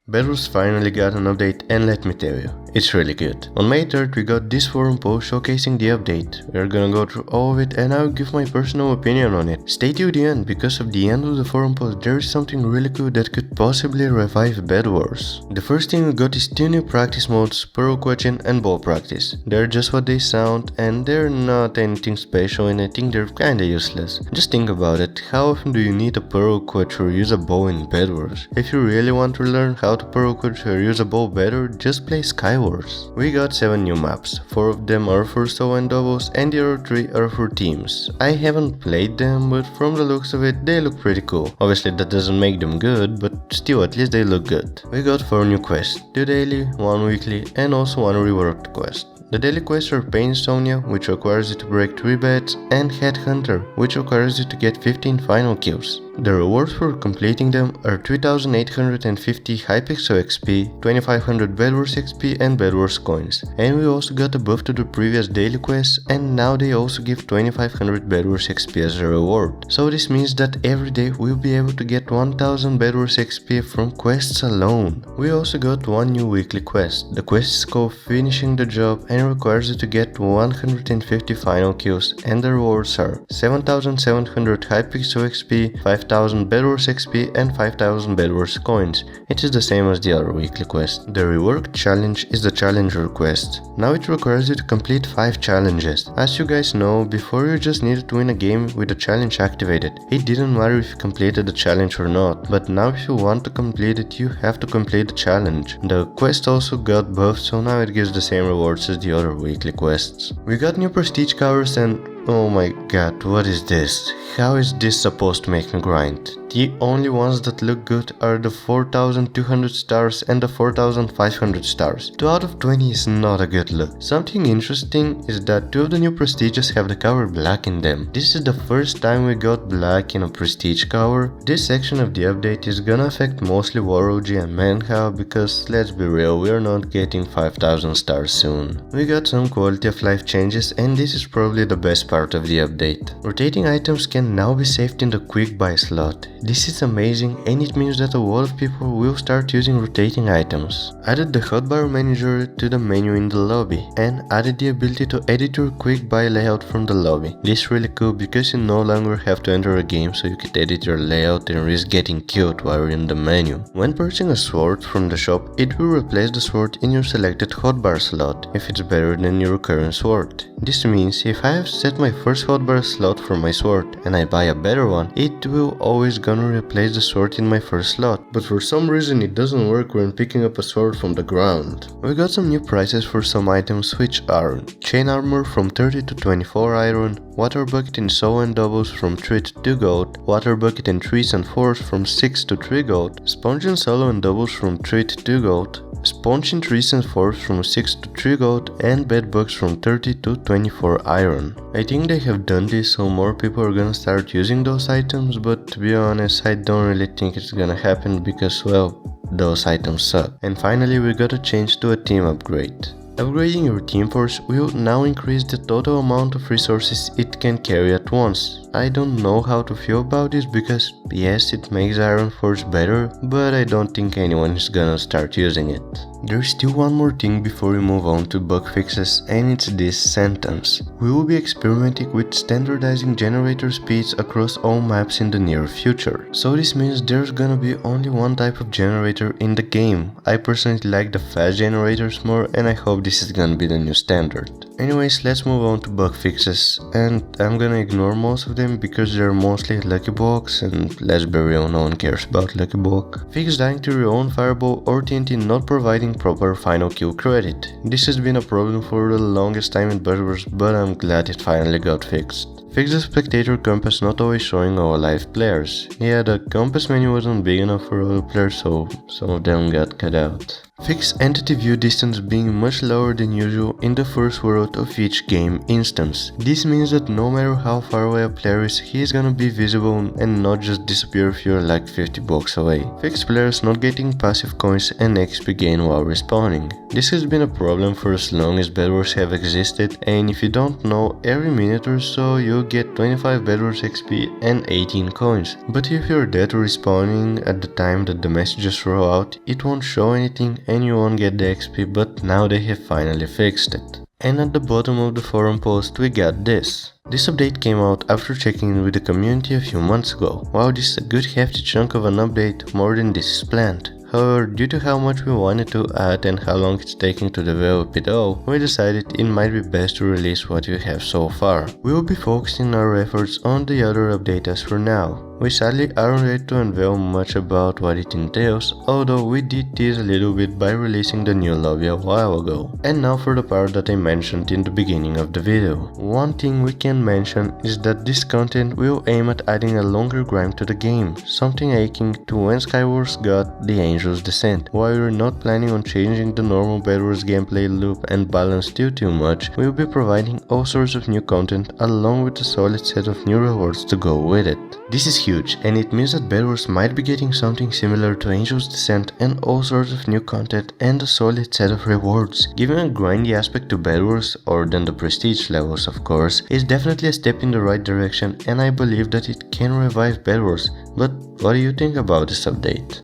Bedwars finally got an update, and let me tell you, it's really good. On May 3rd we got this forum post showcasing the update. We're gonna go through all of it and I'll give my personal opinion on it. Stay to the end, because at the end of the forum post there is something really cool that could possibly revive Bedwars. The first thing we got is 2 new practice modes, Pearl Question and Ball Practice. They're just what they sound and they're not anything special, and I think they're kinda useless. Just think about it, how often do you need a Pearl Quetch or use a bow in Bedwars? If you really want to learn how to Pearl Quetch or use a bow better, just play Skywars. We got 7 new maps, 4 of them are for solo and doubles and the other 3 are for teams. I haven't played them, but from the looks of it they look pretty cool. Obviously that doesn't make them good, but still at least they look good. We got 4 new quests, 2 daily, 1 weekly and also 1 reworked quest. The daily quests are Pain Insomnia, which requires you to break 3 beds, and Headhunter, which requires you to get 15 final kills. The rewards for completing them are 3850 Hypixel XP, 2500 Bedwars XP and Bedwars coins. And we also got a buff to the previous daily quests, and now they also give 2500 Bedwars XP as a reward. So this means that every day we'll be able to get 1000 Bedwars XP from quests alone. We also got 1 new weekly quest. The quest is called Finishing the Job and requires you to get 150 final kills, and the rewards are 7700 Hypixel XP, 5000 Bedwars XP and 5000 Bedwars coins. It is the same as the other weekly quest. The reworked challenge is the Challenger quest. Now it requires you to complete 5 challenges. As you guys know, before you just needed to win a game with the challenge activated. It didn't matter if you completed the challenge or not, but now if you want to complete it, you have to complete the challenge. The quest also got buffed, so now it gives the same rewards as the other weekly quests. We got new prestige covers and oh my god, what is this? How is this supposed to make me grind? The only ones that look good are the 4200 stars and the 4500 stars. 2 out of 20 is not a good look. Something interesting is that 2 of the new prestiges have the cover black in them. This is the first time we got black in a prestige cover. This section of the update is gonna affect mostly War OG and Manhwa, because let's be real, we're not getting 5000 stars soon. We got some quality of life changes, and this is probably the best part of the update. Rotating items can now be saved in the quick buy slot. This is amazing, and it means that a lot of people will start using rotating items. Added the hotbar manager to the menu in the lobby, and added the ability to edit your quick buy layout from the lobby. This is really cool because you no longer have to enter a game, so you can edit your layout and risk getting killed while you're in the menu. When purchasing a sword from the shop, it will replace the sword in your selected hotbar slot if it's better than your current sword. This means if I have set my first hotbar slot for my sword and I buy a better one, it will always gonna replace the sword in my first slot, but for some reason it doesn't work when picking up a sword from the ground. We got some new prices for some items, which are chain armor from 30 to 24 iron, water bucket in solo and doubles from 3 to 2 gold, water bucket in 3s and 4s from 6 to 3 gold, sponge in solo and doubles from 3 to 2 gold, sponge in 3s and 4s from 6 to 3 gold, and bed bugs from 30 to 24 iron. I think they have done this so more people are gonna start using those items, but to be honest, I don't really think it's gonna happen because, well, those items suck. And finally we got a change to a team upgrade. Upgrading your team force will now increase the total amount of resources it can carry at once. I don't know how to feel about this because yes, it makes Iron Force better, but I don't think anyone is gonna start using it. There's still one more thing before we move on to bug fixes, and it's this sentence. We will be experimenting with standardizing generator speeds across all maps in the near future. So this means there's gonna be only one type of generator in the game. I personally like the fast generators more, and I hope this is gonna be the new standard. Anyways, let's move on to bug fixes, and I'm gonna ignore most of them because they're mostly lucky blocks, and let's be real, no one cares about lucky block. Fix dying to your own fireball or TNT not providing proper final kill credit. This has been a problem for the longest time in Bedwars, but I'm glad it finally got fixed. Fix the spectator compass not always showing all live players. Yeah, the compass menu wasn't big enough for all the players, so some of them got cut out. Fix entity view distance being much lower than usual in the first world of each game instance. This means that no matter how far away a player is, he is gonna be visible and not just disappear if you're like 50 blocks away. Fix players not getting passive coins and XP gain while respawning. This has been a problem for as long as Bedwars have existed, and if you don't know, every minute or so you'll get 25 Bedwars XP and 18 coins. But if you're dead or respawning at the time that the messages throw out, it won't show anything and you won't get the XP, but now they have finally fixed it. And at the bottom of the forum post we got this. This update came out after checking in with the community a few months ago. Wow, this is a good hefty chunk of an update, more than this is planned. However, due to how much we wanted to add and how long it's taking to develop it all, we decided it might be best to release what we have so far. We will be focusing our efforts on the other update as for now. We sadly aren't ready to unveil much about what it entails, although we did tease a little bit by releasing the new lobby a while ago. And now for the part that I mentioned in the beginning of the video. One thing we can mention is that this content will aim at adding a longer grind to the game, something akin to when Skywars got the Angel's Descent. While we're not planning on changing the normal Bedwars gameplay loop and balance too much, we'll be providing all sorts of new content along with a solid set of new rewards to go with it. This is huge, and it means that Bedwars might be getting something similar to Angel's Descent and all sorts of new content and a solid set of rewards. Giving a grindy aspect to Bedwars, or than the prestige levels of course, is definitely a step in the right direction, and I believe that it can revive Bedwars. But what do you think about this update?